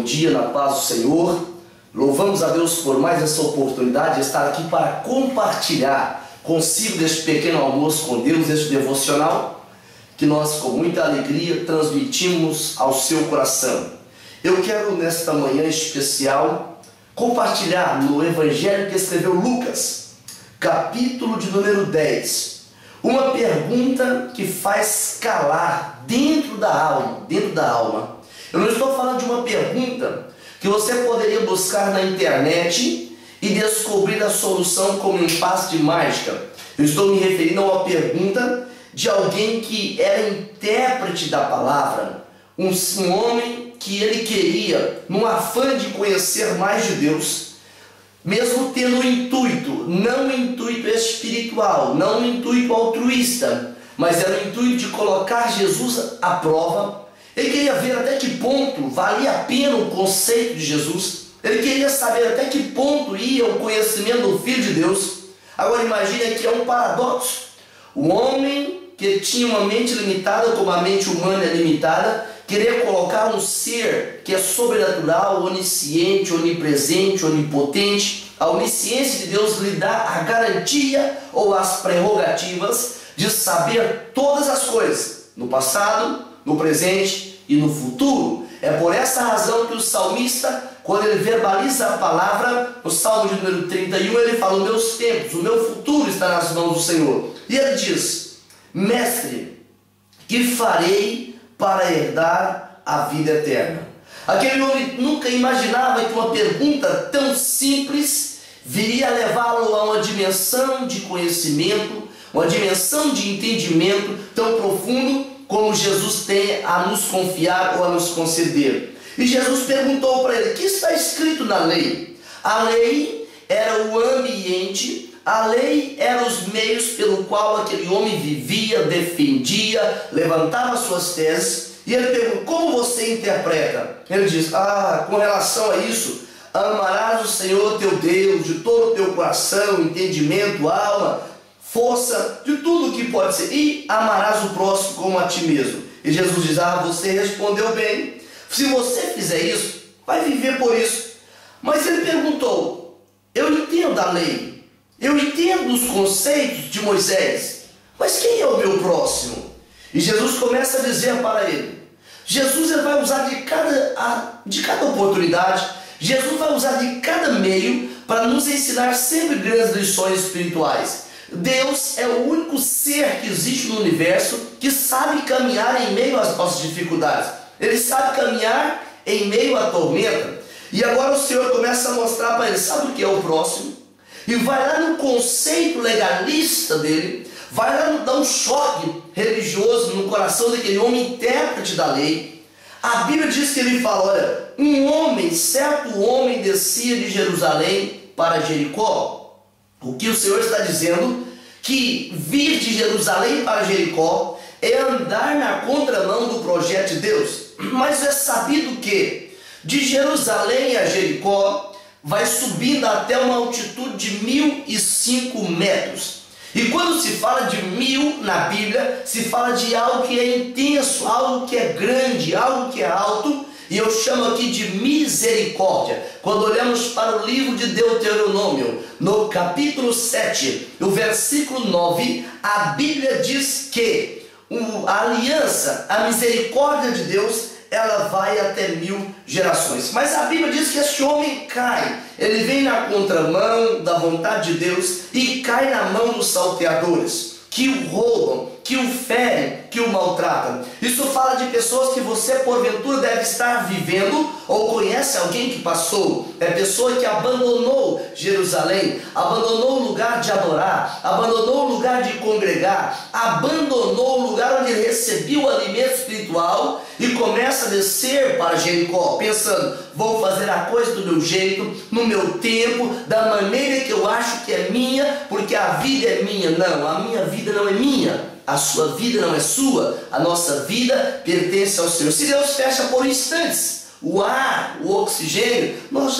dia, na paz do Senhor. Louvamos a Deus por mais essa oportunidade de estar aqui para compartilhar consigo deste pequeno almoço com Deus, este devocional, que nós com muita alegria transmitimos ao seu coração. Eu quero nesta manhã especial compartilhar no Evangelho que escreveu Lucas, capítulo de número 10, uma pergunta que faz calar dentro da alma. Eu não estou falando de uma pergunta que você poderia buscar na internet e descobrir a solução como um passe de mágica. Eu estou me referindo a uma pergunta de alguém que era intérprete da palavra, um homem que ele queria, num afã de conhecer mais de Deus, mesmo tendo um intuito, não um intuito espiritual, não um intuito altruísta, mas era o intuito de colocar Jesus à prova. Ele queria ver até que ponto valia a pena o conceito de Jesus. Ele queria saber até que ponto ia o conhecimento do Filho de Deus. Agora imagine que é um paradoxo. O homem que tinha uma mente limitada, como a mente humana é limitada, querer colocar um ser que é sobrenatural, onisciente, onipresente, onipotente. A onisciência de Deus lhe dá a garantia ou as prerrogativas de saber todas as coisas, no passado, no presente e no futuro. É por essa razão que o salmista, quando ele verbaliza a palavra, no Salmo de número 31, ele fala: os meus tempos, o meu futuro está nas mãos do Senhor. E ele diz: Mestre, que farei para herdar a vida eterna? Aquele homem nunca imaginava que uma pergunta tão simples viria a levá-lo a uma dimensão de conhecimento, uma dimensão de entendimento tão profundo como Jesus tem a nos confiar ou a nos conceder. E Jesus perguntou para ele: o que está escrito na lei? A lei era o ambiente, a lei era os meios pelo qual aquele homem vivia, defendia, levantava suas teses. E ele perguntou: como você interpreta? Ele diz: com relação a isso, amarás o Senhor teu Deus de todo o teu coração, entendimento, alma, força, de tudo que pode ser, e amarás o próximo como a ti mesmo. E Jesus diz: você respondeu bem. Se você fizer isso, vai viver por isso. Mas ele perguntou: eu entendo a lei, eu entendo os conceitos de Moisés, mas quem é o meu próximo? E Jesus começa a dizer para ele. Jesus ele vai usar de cada oportunidade, Jesus vai usar de cada meio para nos ensinar sempre grandes lições espirituais. Deus é o único ser que existe no universo que sabe caminhar em meio às nossas dificuldades. Ele sabe caminhar em meio à tormenta. E agora o Senhor começa a mostrar para ele: sabe o que é o próximo? E vai lá no conceito legalista dele, vai lá dar um choque religioso no coração daquele homem intérprete da lei. A Bíblia diz que ele fala: olha, certo homem descia de Jerusalém para Jericó. O que o Senhor está dizendo, que vir de Jerusalém para Jericó é andar na contramão do projeto de Deus. Mas é sabido que de Jerusalém a Jericó vai subindo até uma altitude de 1.005 metros. E quando se fala de 1.000 na Bíblia, se fala de algo que é intenso, algo que é grande, algo que é alto. E eu chamo aqui de misericórdia. Quando olhamos para o livro de Deuteronômio, no capítulo 7, no versículo 9, a Bíblia diz que a aliança, a misericórdia de Deus, ela vai até 1000 gerações. Mas a Bíblia diz que este homem cai, ele vem na contramão da vontade de Deus e cai na mão dos salteadores, que o roubam, que o ferem, que o maltratam. Isso fala de pessoas que você porventura deve estar vivendo ou conhece alguém que passou. É pessoa que abandonou Jerusalém, abandonou o lugar de adorar, abandonou o lugar de congregar, abandonou o lugar onde recebia o alimento espiritual e começa a descer para Jericó, pensando: vou fazer a coisa do meu jeito, no meu tempo, da maneira que eu acho que é minha, porque a vida é minha. Não, a minha vida não é minha. A sua vida não é sua, a nossa vida pertence ao Senhor. Se Deus fecha por instantes o ar, o oxigênio, nós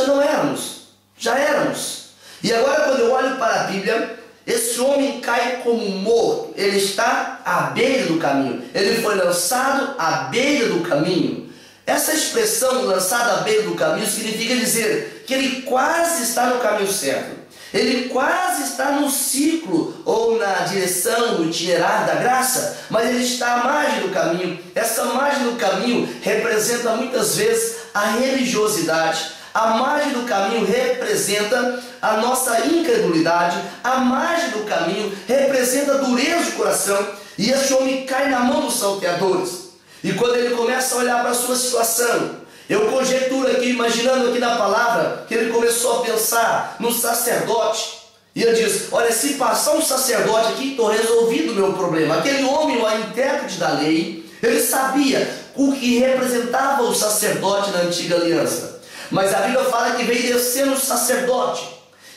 já éramos. E agora quando eu olho para a Bíblia, esse homem cai como morto, ele está à beira do caminho, ele foi lançado à beira do caminho. Essa expressão lançada à beira do caminho significa dizer que ele quase está no caminho certo. Ele quase está no ciclo ou na direção, no itinerário da graça, mas ele está à margem do caminho. Essa margem do caminho representa muitas vezes a religiosidade. A margem do caminho representa a nossa incredulidade. A margem do caminho representa a dureza de coração. E esse homem cai na mão dos salteadores. E quando ele começa a olhar para a sua situação, eu conjecturo aqui, imaginando aqui na palavra, que ele começou a pensar no sacerdote. E ele diz, olha, se passar um sacerdote aqui, estou resolvido o meu problema. Aquele homem, o intérprete da lei, ele sabia o que representava o sacerdote na antiga aliança. Mas a Bíblia fala que veio descendo o sacerdote.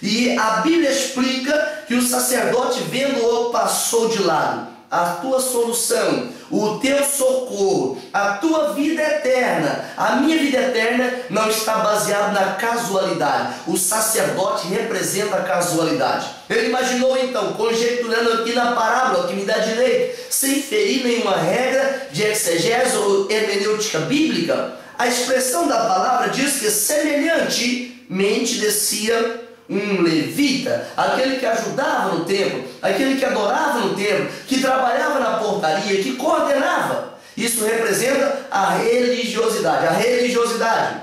E a Bíblia explica que o sacerdote, vendo-o, passou de lado. A tua solução, o teu socorro, a tua vida eterna, a minha vida eterna não está baseado na casualidade. O sacerdote representa a casualidade. Ele imaginou então, conjecturando aqui na parábola que me dá direito, sem ferir nenhuma regra de exegese ou hermenêutica bíblica, a expressão da palavra diz que semelhantemente descia um levita, aquele que ajudava no templo, aquele que adorava no templo, que trabalhava na portaria, que coordenava. Isso representa a religiosidade. A religiosidade,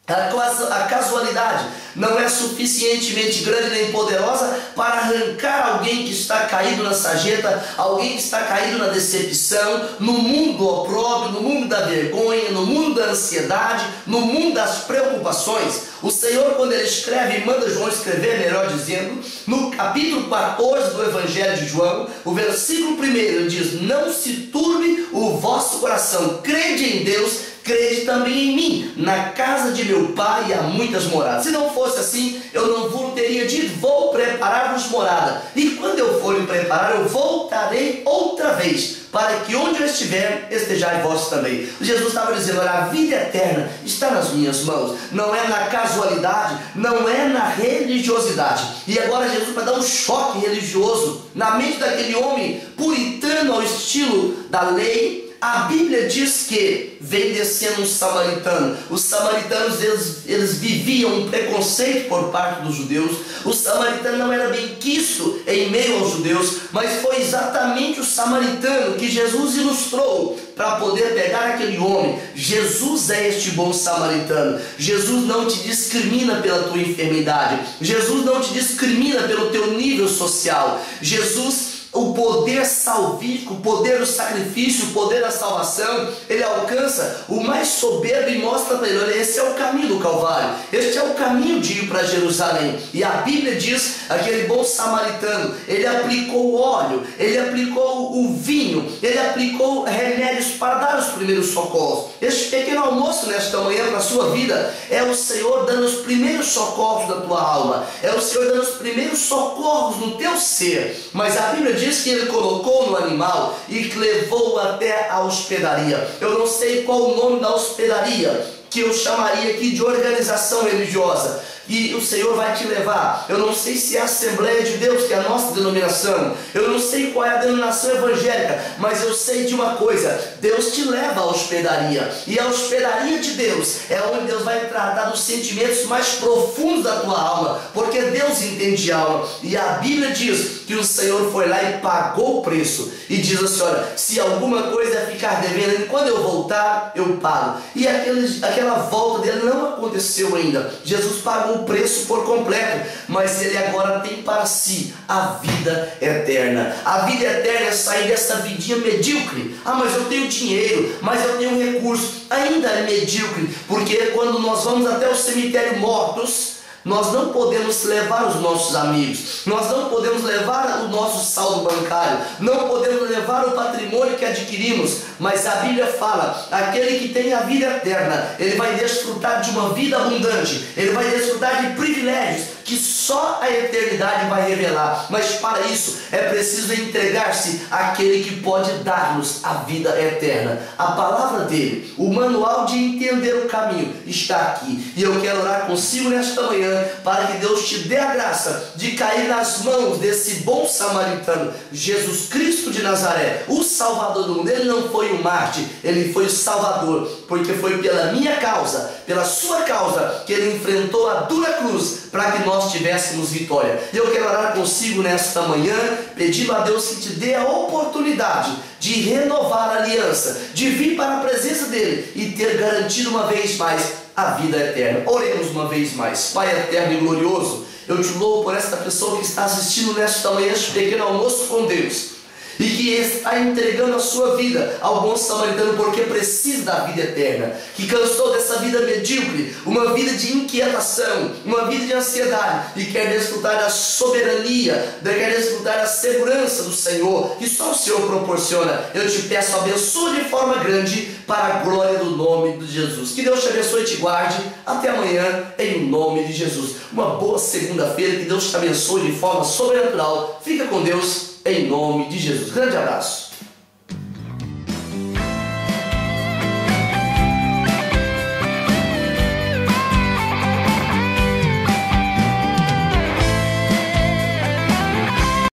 a casualidade não é suficientemente grande nem poderosa para arrancar alguém que está caído na sarjeta, alguém que está caído na decepção, no mundo do opróbrio, no mundo da vergonha, no mundo da ansiedade, no mundo das preocupações. O Senhor, quando ele escreve e manda João escrever, melhor dizendo, no capítulo 14 do Evangelho de João, o versículo 1, ele diz, não se turbe o vosso coração, crede em Deus, crede também em mim. Na casa de meu pai há muitas moradas. Se não fosse assim, eu não vos teria dito, vou preparar-vos morada. E quando eu for lhe preparar, eu voltarei outra vez, para que onde eu estiver, estejais vós também. Jesus estava dizendo, olha, a vida eterna está nas minhas mãos. Não é na casualidade, não é na religiosidade. E agora Jesus vai dar um choque religioso na mente daquele homem puritano ao estilo da lei. A Bíblia diz que vem descendo um samaritano. Os samaritanos, eles viviam um preconceito por parte dos judeus. O samaritano não era bem quisto em meio aos judeus, mas foi exatamente o samaritano que Jesus ilustrou para poder pegar aquele homem. Jesus é este bom samaritano. Jesus não te discrimina pela tua enfermidade. Jesus não te discrimina pelo teu nível social. Jesus, o poder salvífico, o poder do sacrifício, o poder da salvação, ele alcança o mais soberbo e mostra para ele, olha, esse é o caminho do Calvário, este é o caminho de ir para Jerusalém. E a Bíblia diz, aquele bom samaritano, ele aplicou o óleo, ele aplicou o vinho, ele aplicou remédios para dar os primeiros socorros. Este pequeno almoço nesta manhã para a sua vida é o Senhor dando os primeiros socorros da tua alma, é o Senhor dando os primeiros socorros no teu ser. Mas a Bíblia diz que ele colocou no animal e levou até a hospedaria. Eu não sei qual o nome da hospedaria, que eu chamaria aqui de organização religiosa. E o Senhor vai te levar. Eu não sei se é a Assembleia de Deus, que é a nossa denominação. Eu não sei qual é a denominação evangélica, mas eu sei de uma coisa: Deus te leva à hospedaria. E a hospedaria de Deus é onde Deus vai tratar dos sentimentos mais profundos da tua alma, porque Deus entende a alma. E a Bíblia diz que o Senhor foi lá e pagou o preço. E diz assim, olha, se alguma coisa é ficar devendo, quando eu voltar, eu pago. E aquela volta dele não aconteceu ainda. Jesus pagou o preço por completo, mas ele agora tem para si a vida eterna. A vida eterna é sair dessa vidinha medíocre. Ah, mas eu tenho dinheiro, mas eu tenho recurso. Ainda é medíocre, porque quando nós vamos até o cemitério mortos, nós não podemos levar os nossos amigos, nós não podemos levar o nosso saldo bancário, não podemos levar o patrimônio que adquirimos, mas a Bíblia fala, aquele que tem a vida eterna, ele vai desfrutar de uma vida abundante, ele vai desfrutar de privilégios que só a eternidade vai revelar. Mas para isso é preciso entregar-se àquele que pode dar-nos a vida eterna. A palavra dele, o manual de entender o caminho está aqui, e eu quero orar consigo nesta manhã para que Deus te dê a graça de cair nas mãos desse bom samaritano, Jesus Cristo de Nazaré, o Salvador do mundo. Ele não foi foi o Marte, ele foi o Salvador, porque foi pela minha causa, pela sua causa, que ele enfrentou a dura cruz, para que nós tivéssemos vitória. E eu quero orar consigo nesta manhã, pedindo a Deus que te dê a oportunidade de renovar a aliança, de vir para a presença dele e ter garantido uma vez mais a vida eterna. Oremos uma vez mais. Pai eterno e glorioso, eu te louvo por esta pessoa que está assistindo nesta manhã este pequeno almoço com Deus e que está entregando a sua vida ao bom samaritano porque precisa da vida eterna, que cansou dessa vida medíocre, uma vida de inquietação, uma vida de ansiedade, e quer desfrutar da soberania, quer desfrutar da segurança do Senhor, que só o Senhor proporciona. Eu te peço, abençoe de forma grande para a glória do nome de Jesus. Que Deus te abençoe e te guarde. Até amanhã, em nome de Jesus. Uma boa segunda-feira, que Deus te abençoe de forma sobrenatural. Fica com Deus, em nome de Jesus. Grande abraço.